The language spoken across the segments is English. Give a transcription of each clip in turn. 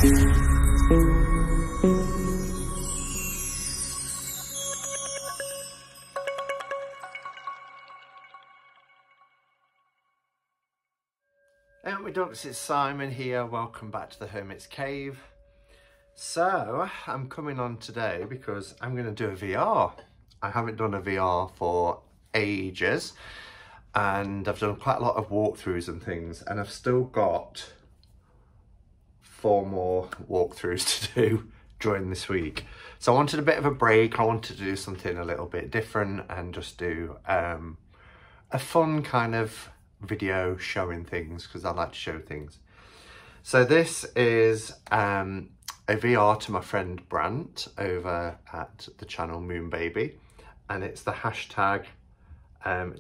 Hey my ducks, it's Simon here. Welcome back to the Hermit's Cave. So I'm coming on today because I'm going to do a VR. I haven't done a VR for ages and I've done quite a lot of walkthroughs and things, and I've still got 4 more walkthroughs to do during this week. So I wanted a bit of a break. I wanted to do something a little bit different and just do a fun kind of video showing things, because I like to show things. So this is a VR to my friend Brant over at the channel Moon Baby, and it's the hashtag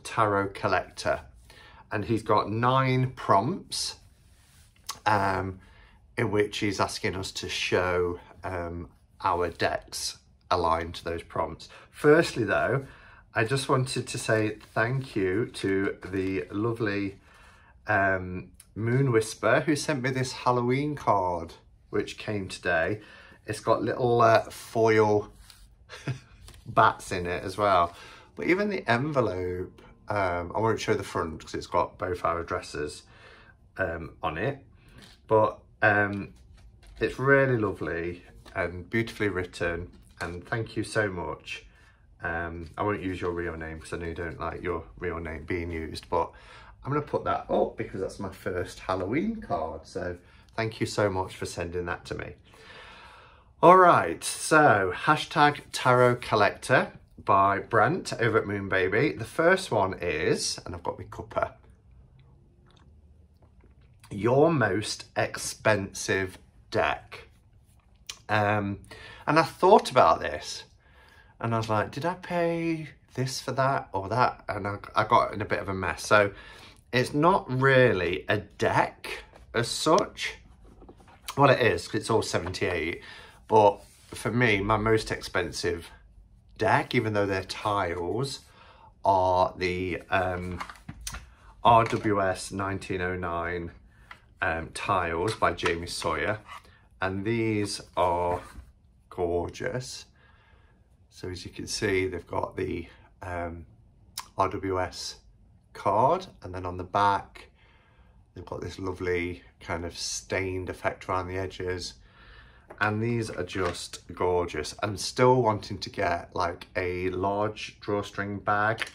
Tarot Collector, and he's got 9 prompts in which he's asking us to show our decks aligned to those prompts. Firstly though, I just wanted to say thank you to the lovely Moon Whisper who sent me this Halloween card, which came today. It's got little foil bats in it as well. But even the envelope, I won't show the front because it's got both our addresses on it. But it's really lovely and beautifully written, and thank you so much. I won't use your real name because I know you don't like your real name being used, but I'm going to put that up because that's my first Halloween card. So thank you so much for sending that to me. All right, so hashtag Tarot Collector by Brant over at Moon Baby. The first one is, and I've got my cuppa, your most expensive deck. And I thought about this. And I was like, did I pay this for that or that? And I got in a bit of a mess. So it's not really a deck as such. Well, it is, because it's all 78. But for me, my most expensive deck, even though they're tiles, are the RWS 1909 tiles by Jamie Sawyer. And these are gorgeous. So as you can see, they've got the RWS card, and then on the back, they've got this lovely kind of stained effect around the edges. And these are just gorgeous. I'm still wanting to get like a large drawstring bag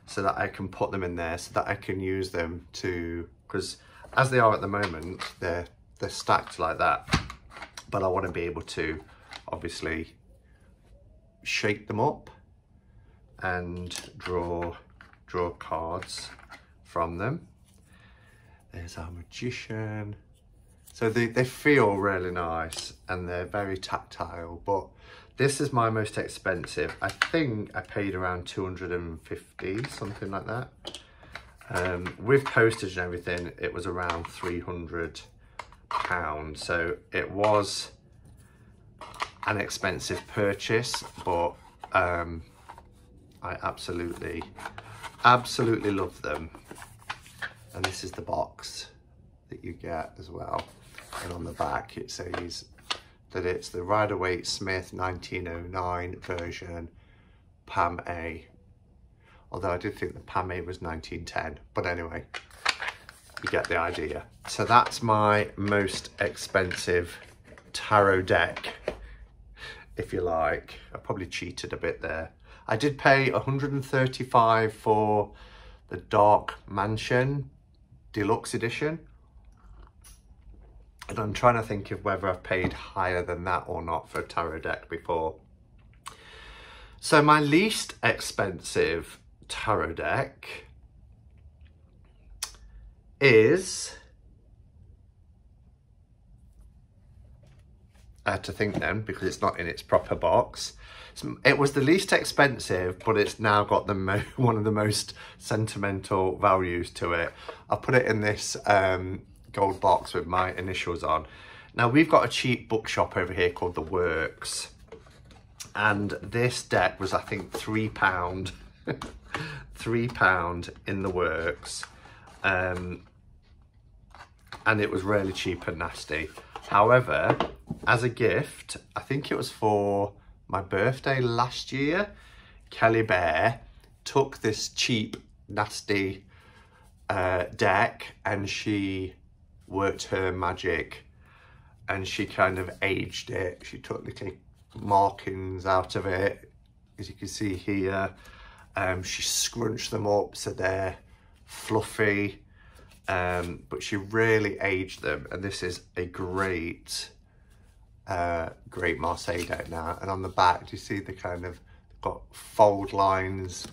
so that I can put them in there, so that I can use them to, because as they are at the moment, they're stacked like that. But I want to be able to obviously shake them up and draw cards from them. There's our Magician. So they feel really nice and they're very tactile, but this is my most expensive. I think I paid around 250, something like that. With postage and everything, it was around £300. So it was an expensive purchase, but I absolutely love them. And this is the box that you get as well, and on the back it says that it's the Rider-Waite-Smith 1909 version Pam A, although I did think the Pam A was 1910, but anyway, you get the idea. So that's my most expensive tarot deck, if you like. I probably cheated a bit there. I did pay $135 for the Dark Mansion Deluxe Edition, and I'm trying to think of whether I've paid higher than that or not for a tarot deck before. So my least expensive tarot deck is, I had to think then because it's not in its proper box. It was the least expensive, but it's now got the one of the most sentimental values to it. I put it in this gold box with my initials on. Now we've got a cheap bookshop over here called The Works, and this deck was, I think, £3 £3 in The Works, and it was really cheap and nasty. However, as a gift, I think it was for my birthday last year, Kelly Bear took this cheap, nasty deck and she worked her magic and she kind of aged it. She took little markings out of it, as you can see here. She scrunched them up so they're fluffy, but she really aged them, and this is a great Marseille deck now. And on the back, do you see the kind of got fold lines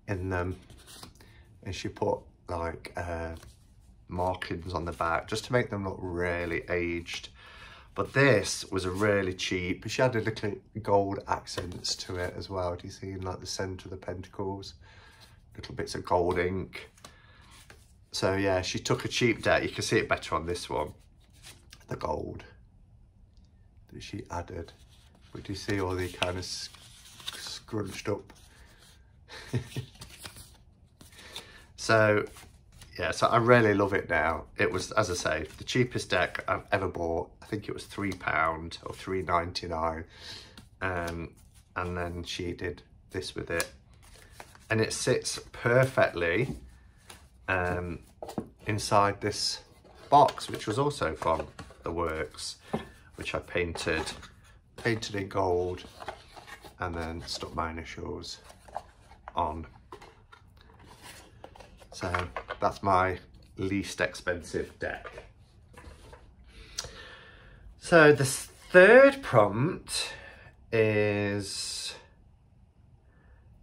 in them, and she put like markings on the back just to make them look really aged. But this was a really cheap, she had a little gold accents to it as well. Do you see in like the centre of the pentacles, little bits of gold ink. So yeah, she took a cheap deck. You can see it better on this one, the gold that she added. But do you see all the kind of scrunched up? So yeah, so I really love it now. It was, as I say, the cheapest deck I've ever bought. I think it was £3 or £3.99. And then she did this with it. And it sits perfectly inside this box, which was also from the works, which I painted in gold and then stuck my initials on. So that's my least expensive deck. So the third prompt is: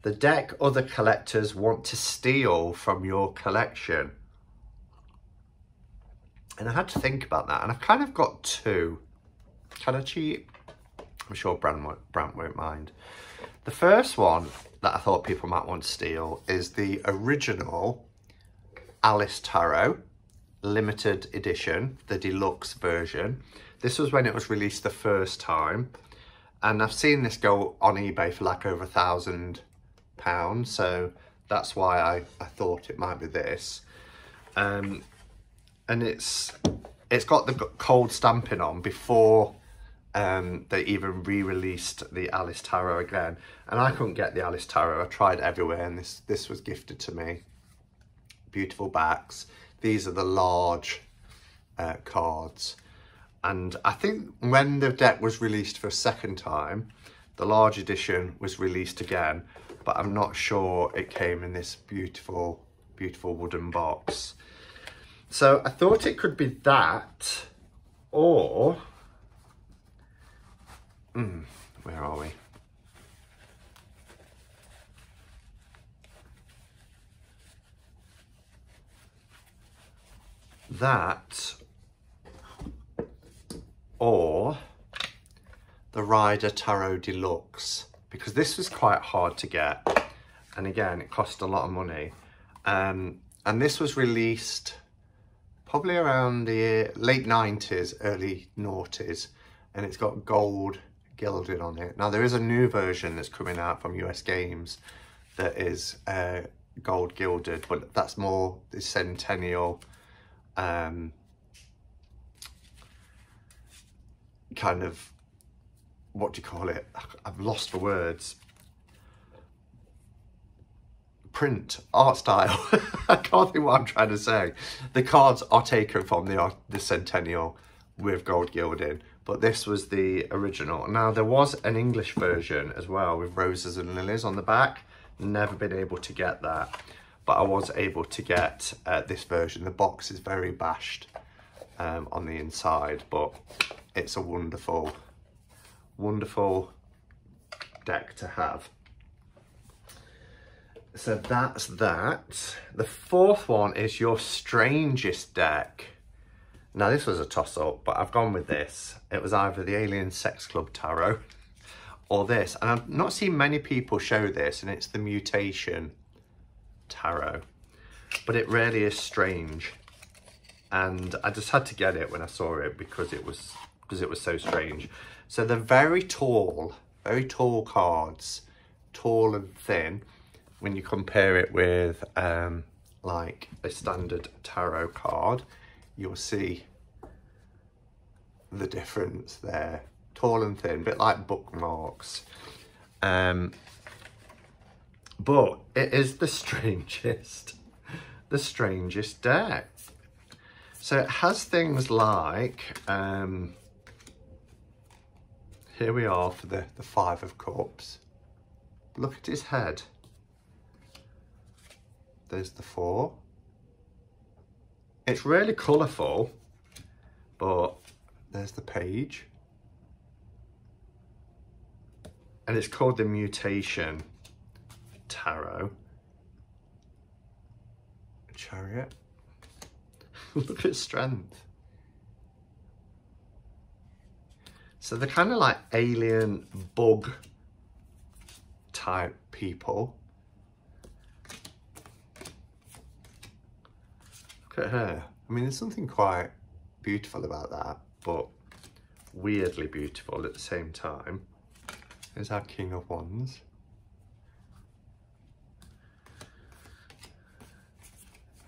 the deck other collectors want to steal from your collection. And I had to think about that, and I've kind of got two. Can I cheat? I'm sure Brant won't mind. The first one that I thought people might want to steal is the original Alice Tarot limited edition, the deluxe version. This was when it was released the first time, and I've seen this go on eBay for like over £1,000, so that's why I thought it might be this. And it's got the cold stamping on before they even re-released the Alice Tarot again. And I couldn't get the Alice Tarot. I tried everywhere, and this was gifted to me. Beautiful backs. These are the large cards. And I think when the deck was released for a second time, the large edition was released again, but I'm not sure it came in this beautiful, beautiful wooden box. So I thought it could be that, or, where are we? That, or the Rider Tarot Deluxe, because this was quite hard to get, and again it cost a lot of money, and this was released probably around the late 90s, early noughties, and it's got gold gilded on it. Now there is a new version that's coming out from US Games that is gold gilded, but that's more the centennial kind of, what do you call it? I've lost the words. Print, art style. I can't think what I'm trying to say. The cards are taken from the centennial with gold gilding, but this was the original. Now there was an English version as well with roses and lilies on the back. Never been able to get that, but I was able to get this version. The box is very bashed on the inside, but it's a wonderful, wonderful deck to have. So that's that. The fourth one is your strangest deck. Now this was a toss-up, but I've gone with this. It was either the Alien Sex Club Tarot or this, and I've not seen many people show this, and it's the Mutation Tarot, but it really is strange, and I just had to get it when I saw it because it was so strange. So they're very tall cards, tall and thin. When you compare it with like a standard tarot card, you'll see the difference there. Tall and thin, a bit like bookmarks. But it is the strangest deck. So it has things like, here we are for the Five of Cups. Look at his head. There's the Four. It's really colourful, but there's the Page. And it's called the Mutation Tarot. Chariot. Look at strength. So they're kind of like alien bug type people. Look at her. I mean, there's something quite beautiful about that, but weirdly beautiful at the same time. There's our King of Wands.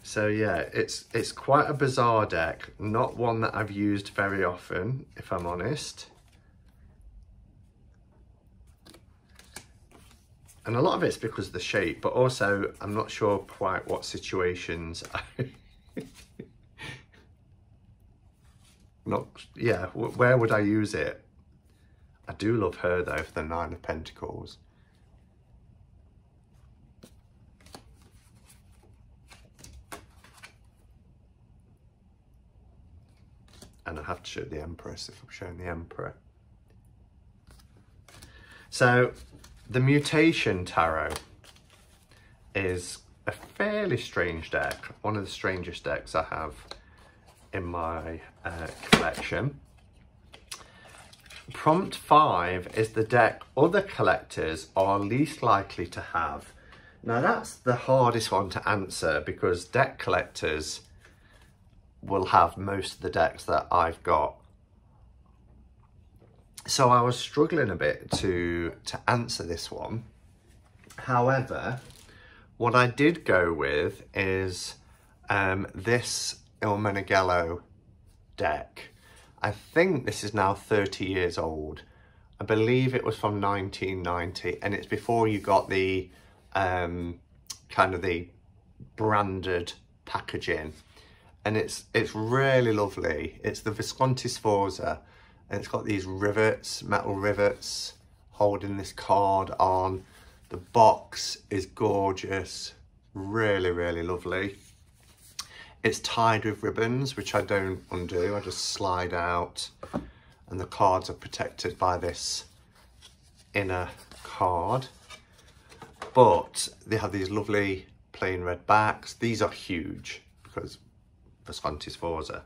So yeah, it's quite a bizarre deck, not one that I've used very often, if I'm honest. And a lot of it's because of the shape, but also I'm not sure quite what situations where would I use it? I do love her though for the Nine of Pentacles. And I have to show the Empress if I'm showing the Emperor. So the Mutation Tarot is a fairly strange deck. One of the strangest decks I have in my collection. Prompt 5 is the deck other collectors are least likely to have. Now that's the hardest one to answer because deck collectors will have most of the decks that I've got. So I was struggling a bit to answer this one. However, what I did go with is this Il Meneghello deck. I think this is now 30 years old. I believe it was from 1990 and it's before you got the kind of the branded packaging. And it's really lovely. It's the Visconti Sforza and it's got these rivets, metal rivets holding this card on. The box is gorgeous, really, really lovely. It's tied with ribbons, which I don't undo. I just slide out and the cards are protected by this inner card. But they have these lovely plain red backs. These are huge because Visconti Sforza.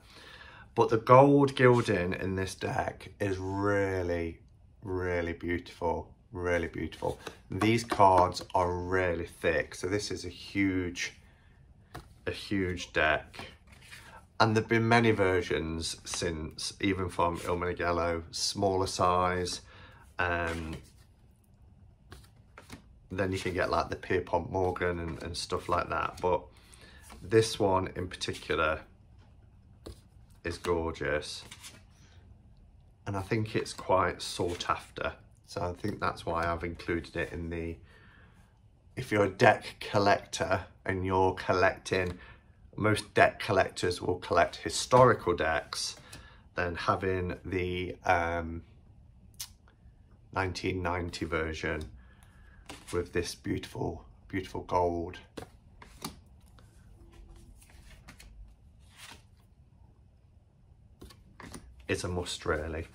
But the gold gilding in this deck is really, really beautiful. Really beautiful. These cards are really thick. So this is a huge deck. And there've been many versions since, even from Il Meneghello, smaller size. Then you can get like the Pierpont Morgan and stuff like that. But this one in particular is gorgeous. And I think it's quite sought after. So I think that's why I've included it in the, if you're a deck collector and you're collecting, most deck collectors will collect historical decks, then having the 1990 version with this beautiful, beautiful gold. It's a must really.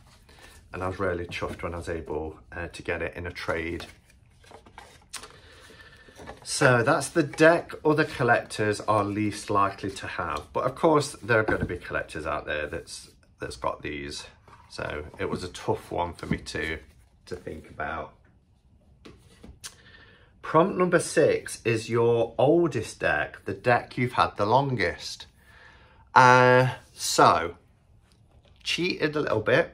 And I was really chuffed when I was able to get it in a trade. So that's the deck other collectors are least likely to have. But of course, there are going to be collectors out there that's got these. So it was a tough one for me to think about. Prompt number 6 is your oldest deck, the deck you've had the longest. So, cheated a little bit.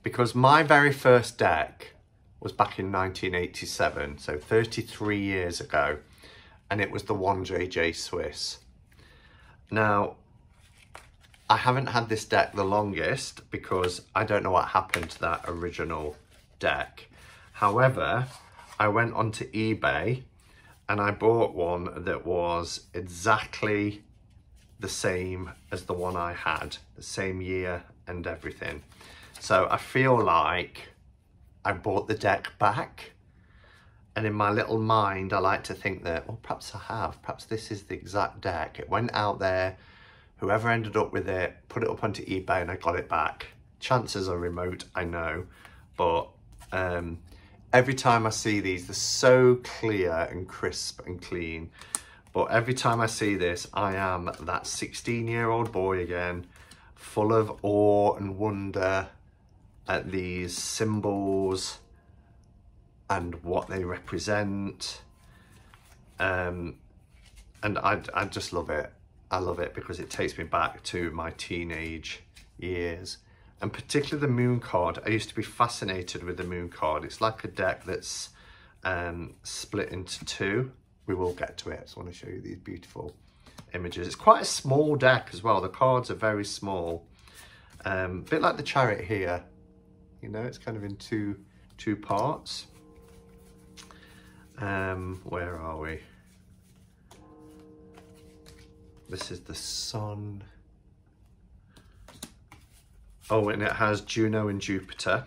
Because my very first deck was back in 1987, so 33 years ago, and it was the 1JJ Swiss. Now, I haven't had this deck the longest because I don't know what happened to that original deck. However, I went onto eBay and I bought one that was exactly the same as the one I had, the same year and everything. So I feel like I bought the deck back, and in my little mind I like to think that, well, perhaps I have, perhaps this is the exact deck. It went out there, whoever ended up with it put it up onto eBay and I got it back. Chances are remote, I know, but every time I see these, they're so clear and crisp and clean, but every time I see this, I am that 16-year-old boy again, full of awe and wonder at these symbols and what they represent. And I just love it. I love it because it takes me back to my teenage years. And particularly the moon card. I used to be fascinated with the moon card. It's like a deck that's split into two. We will get to it. I just want to show you these beautiful images. It's quite a small deck as well. The cards are very small. A bit like the Chariot here. You know, it's kind of in two parts. Where are we? This is the Sun. Oh, and it has Juno and Jupiter.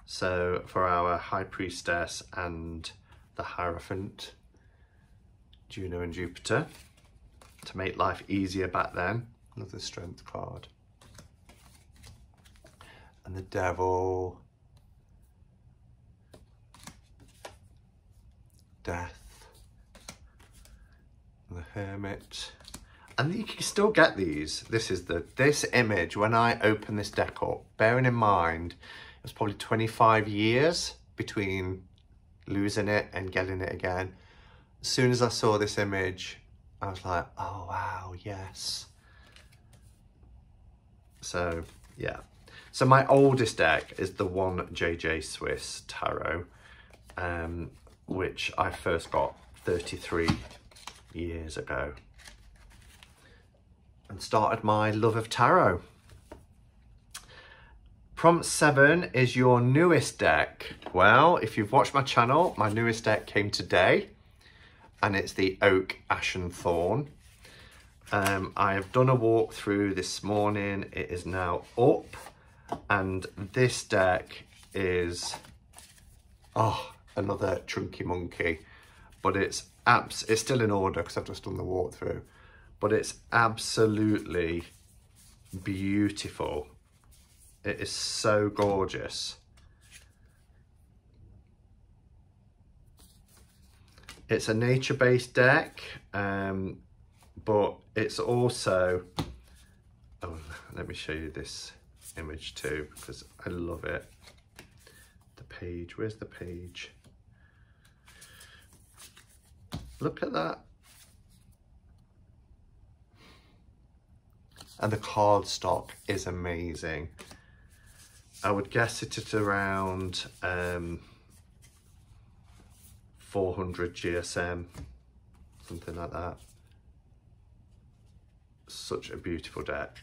So for our High Priestess and the Hierophant, Juno and Jupiter, to make life easier back then. Love the Strength card. And the Devil, Death, and the Hermit. And you can still get these. This image, when I open this deck up, bearing in mind, it was probably 25 years between losing it and getting it again. As soon as I saw this image, I was like, oh wow, yes. So, yeah. So my oldest deck is the one JJ Swiss Tarot, which I first got 33 years ago. And started my love of tarot. Prompt 7 is your newest deck. Well, if you've watched my channel, my newest deck came today, and it's the Oak, Ash and Thorn. I have done a walkthrough this morning. It is now up, and this deck is, oh, another chunky monkey, but it's still in order because I've just done the walkthrough. But it's absolutely beautiful. It is so gorgeous. It's a nature-based deck, but it's also, oh, let me show you this image too, because I love it. The page, where's the page? Look at that. And the cardstock is amazing. I would guess it at around 400 GSM, something like that. Such a beautiful deck.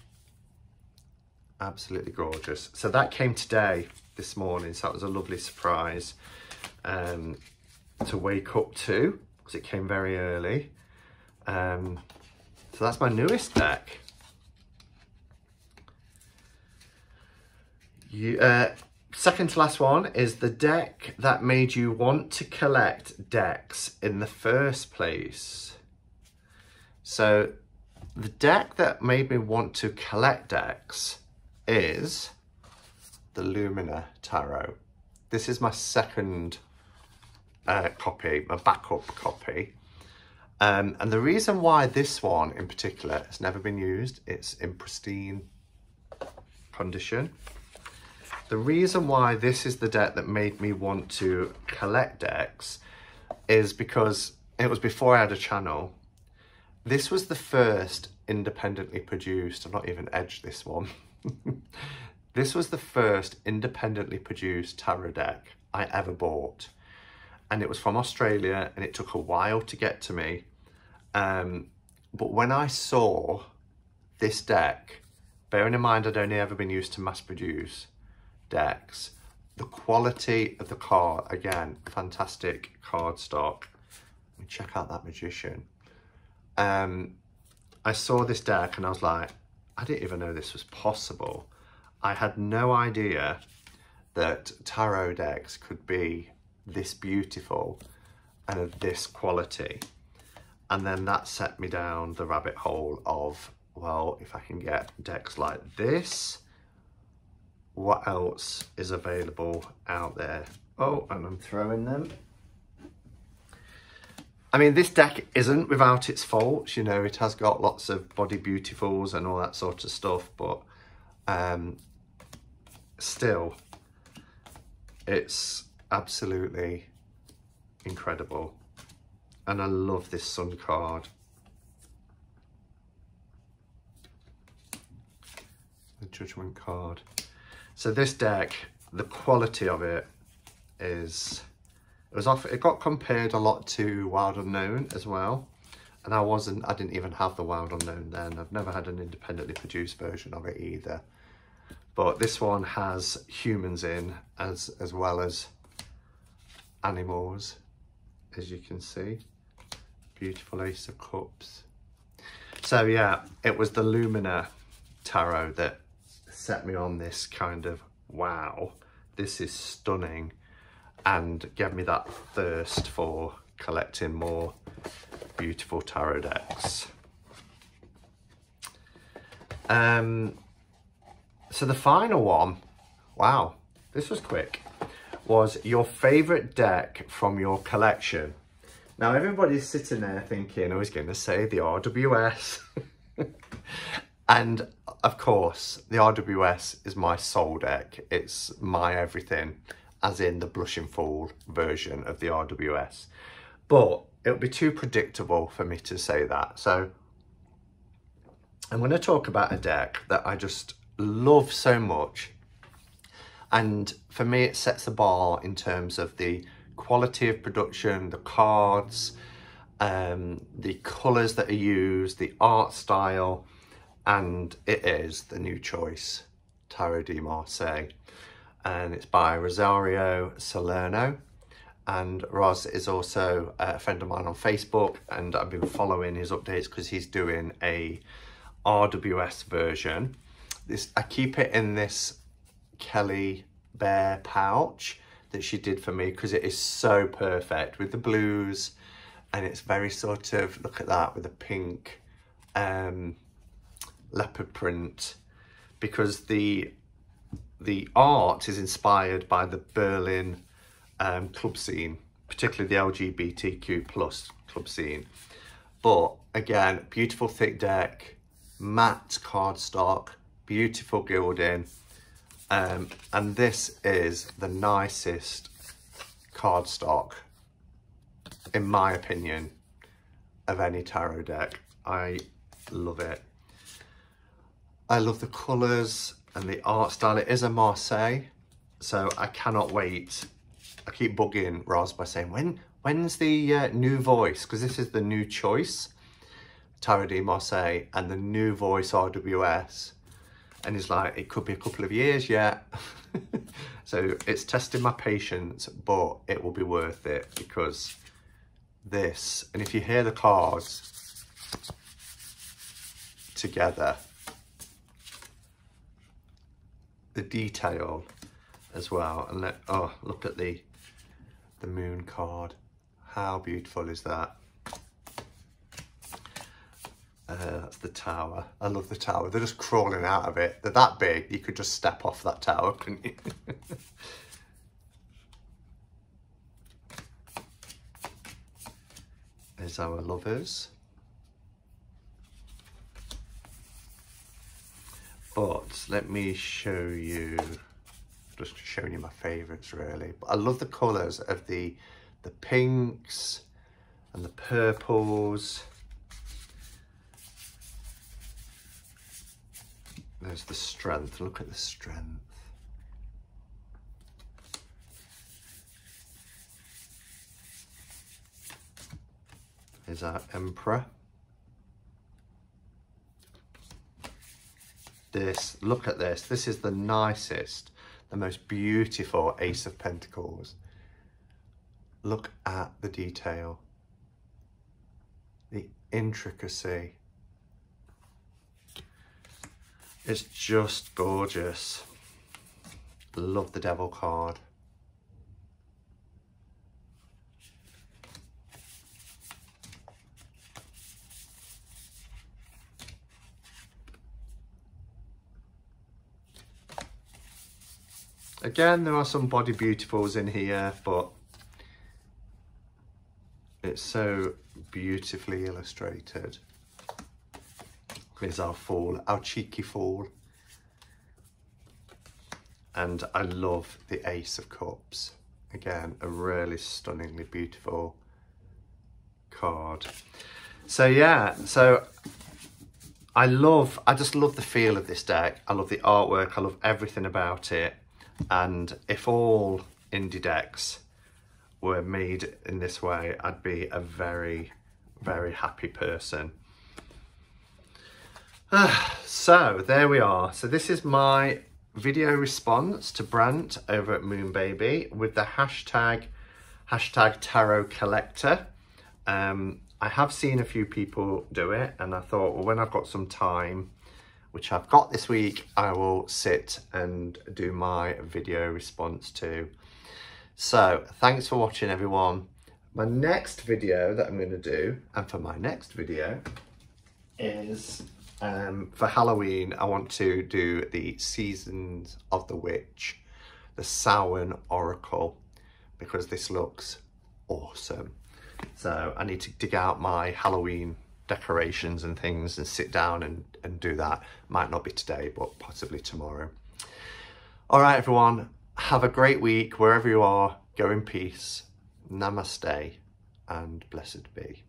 Absolutely gorgeous. So that came today, this morning, so that was a lovely surprise to wake up to, because it came very early. So that's my newest deck. Second to last one is the deck that made you want to collect decks in the first place. So the deck that made me want to collect decks is the Lumina Tarot. This is my second copy, my backup copy. And the reason why this one in particular has never been used, it's in pristine condition. The reason why this is the deck that made me want to collect decks is because it was before I had a channel. This was the first independently produced, I've not even edged this one. This was the first independently produced tarot deck I ever bought. And it was from Australia, and it took a while to get to me. But when I saw this deck, bearing in mind I'd only ever been used to mass produce decks, the quality of the card, again, fantastic card stock. Let me check out that Magician. I saw this deck and I was like, I didn't even know this was possible. I had no idea that tarot decks could be this beautiful and of this quality. And then that set me down the rabbit hole of, well, if I can get decks like this, what else is available out there? Oh, and I'm throwing them. I mean, this deck isn't without its faults, you know, it has got lots of body beautifuls and all that sort of stuff, but still, it's absolutely incredible. And I love this Sun card. The Judgment card. So this deck, the quality of it is, it got compared a lot to Wild Unknown as well. And I didn't even have the Wild Unknown then. I've never had an independently produced version of it either. But this one has humans in as well as animals, as you can see. Beautiful Ace of Cups. So yeah, it was the Lumina Tarot that set me on this kind of, wow, this is stunning, and gave me that thirst for collecting more beautiful tarot decks. So the final one, wow, this was quick, was your favourite deck from your collection. Now everybody's sitting there thinking, I was going to say the RWS. And of course, the RWS is my soul deck. It's my everything, as in the Blushing Fool version of the RWS. But it would be too predictable for me to say that. So I'm going to talk about a deck that I just love so much. And for me, it sets the bar in terms of the quality of production, the cards, the colours that are used, the art style, and it is the New Choice Tarot de Marseille. And it's by Rosario Salerno. And Roz is also a friend of mine on Facebook, and I've been following his updates because he's doing a RWS version. I keep it in this Kelly Bear pouch that she did for me because it is so perfect with the blues, and it's very sort of, look at that, with the pink leopard print, because the art is inspired by the Berlin club scene, particularly the LGBTQ plus club scene. But again, beautiful thick deck, matte cardstock, beautiful gilding, and this is the nicest cardstock, in my opinion, of any tarot deck. I love it. I love the colours and the art style. It is a Marseille, so I cannot wait. I keep bugging Roz by saying, when's the new voice? Because this is the New Choice Tarot de Marseille and the New Voice RWS. And he's like, it could be a couple of years yet. So it's testing my patience, but it will be worth it, because this, and if you hear the cards together, the detail as well, and look at the Moon card. How beautiful is that? That's the Tower. I love the Tower. They're just crawling out of it. They're that big, you could just step off that tower, couldn't you? There's our Lovers. But let me show you, just showing you my favourites really. But I love the colours of the pinks and the purples. There's the strength, look at the strength. There's our Emperor. this, look at this. This is the nicest, the most beautiful Ace of Pentacles. Look at the detail, the intricacy. It's just gorgeous. Love the Devil card. Again, there are some body beautifuls in here, but it's so beautifully illustrated. Here's our fool, our cheeky fool. And I love the Ace of Cups. Again, a really stunningly beautiful card. So yeah, so I just love the feel of this deck. I love the artwork, I love everything about it. And if all indie decks were made in this way, I'd be a very, very happy person. So there we are. So this is my video response to Brant over at Moonbaby with the hashtag Tarot Collector. I have seen a few people do it, and I thought, well, when I've got some time, which I've got this week, I will sit and do my video response too. So thanks for watching, everyone. My next video that I'm going to do, and for my next video, is for Halloween. I want to do the Seasons of the Witch, the Samhain Oracle, because this looks awesome. So I need to dig out my Halloween decorations and things and sit down and do that. Might not be today, but possibly tomorrow. All right, everyone, have a great week wherever you are. Go in peace. Namaste and blessed be.